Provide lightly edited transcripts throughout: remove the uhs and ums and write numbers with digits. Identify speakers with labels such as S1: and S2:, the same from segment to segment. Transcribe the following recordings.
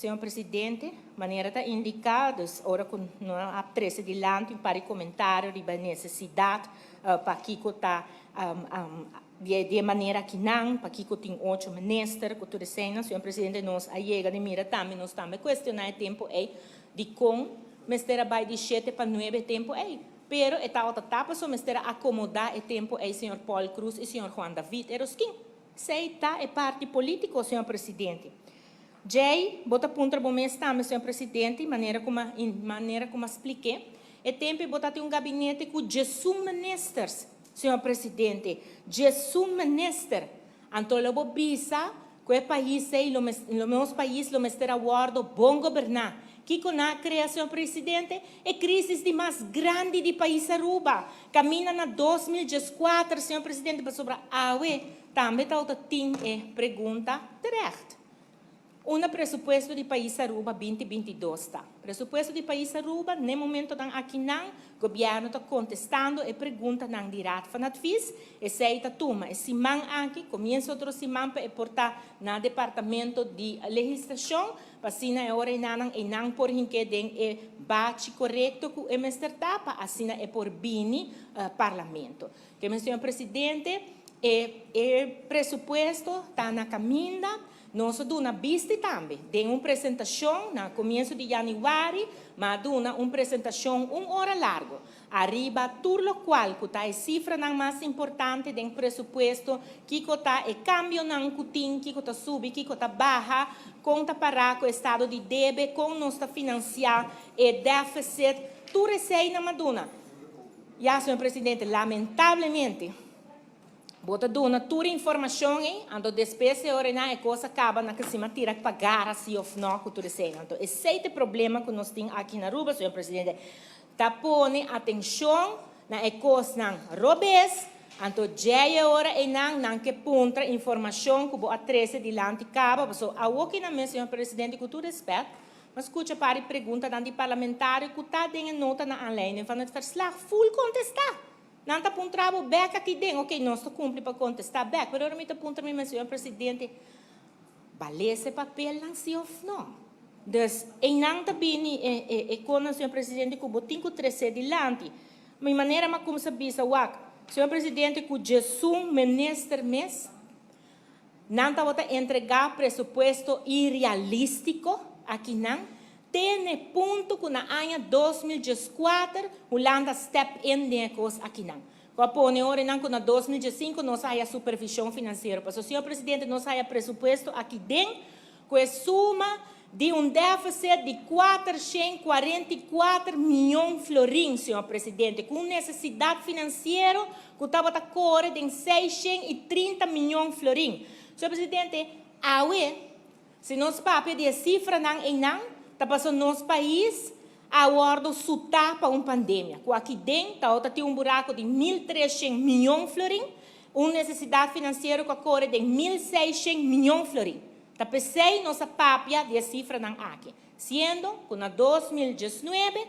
S1: senhor presidente, maneira está indicada, ora com a presidente para comentário de necessidade para que está de maneira que não, para que tem 8 ministros, que tudo isso, senhor presidente, nós a chega de mira também, nós também questionar o tempo de como ministério vai de 7 para 9 tempo pero está outra etapa só ministério acomodar o tempo senhor Paul Cruz e senhor Juan David Eroskin. Sei tá é parte político, senhor presidente. Jay, bota ponto bom mês também, senhor presidente, maneira como expliquei. E tempo bota tem gabinete com 18 ministros, senhor presidente, 18 ministros. Então, logo bisa, que o país no nosso país, o ministério aguardo bom governar. Que com a criação, presidente, é crise de mais grande do país Aruba. Camina na 2014, senhor presidente, para sobre a AUE, também está outra pergunta direta. Presupuesto do país Aruba 2022 está. Presupuesto do país Aruba, no momento que aqui não, o governo está contestando e pergunta não direto para a FIS, e se está toma. E se man aqui, começa outro semana para portar no departamento de legislação, para se na hora e não por que den e bate correto com o ministério tapa, assim é por bini parlamento. Que senhor presidente, o presupuesto está na caminha. Nós damos uma vista também, de uma apresentação no começo de janeiro, mas damos uma apresentação 1 hora larga. Arriba tudo o qual está a cifra mais importante do presupuesto, que está o câmbio não cutim, que está sube, que está baixa, conta para o estado de débito, com nossa financiar e déficit, tudo isso aí na maduna. Já, senhor presidente, lamentavelmente, bota dona toda informação ando despesa ora na coisa acaba na que se tira que pagar assim ou não com tudo isso então esse é o problema que nós temos aqui na Aruba, senhor presidente, tá pone atenção na coisa não robes então já ora não que ponta informação que boa 13 de lante acaba passou a aqui na mesa, senhor presidente, com todo respeito, mas escuta para a pergunta de parlamentar que está dando nota na online van het verslag full contestar. Não está apontando back aqui dentro, ok, nós estamos cumprindo para contestar back, mas eu me aponto para mim, senhor presidente, vale esse papel não se ou não. Então, não está bem, quando o senhor presidente, que o tenho 13 de lante, mas maneira como se bisa, senhor presidente, que o Jesus ministro mês, não está entregar presupuesto irrealístico aqui não. Tem ponto que na ano 2014, Holanda step in de coisa aqui não. Quando ora não que na 2005 nós há supervisão financeira, mas o senhor presidente nós há presupuesto aqui dentro com a soma de déficit de 444 milhões de florins, senhor presidente, com necessidade financeira que estava a correr de 630 milhões de florins. Senhor presidente, se nós papel de cifra não passou nosso país agora sutar para uma pandemia. Aqui dentro tem buraco de 1.300 milhões de florins, uma necessidade financeira que ocorre de 1.600 milhões de florins. Pensei nossa papia de cifra não aqui. Sendo que na 2019,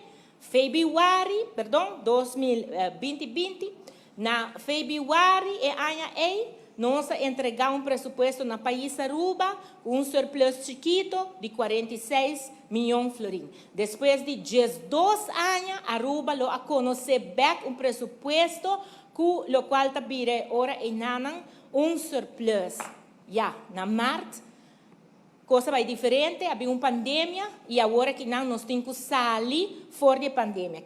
S1: 2020, na fevereiro nós entregamos presupuesto no país Aruba com um surplus chiquito de 46 milhões de florins. Depois de 12 anos, Aruba lo a conhecer bem presupuesto com o qual está vira ora um surplus. Já, na março, coisa vai diferente, havia uma pandemia e agora que nós temos que sair fora da pandemia.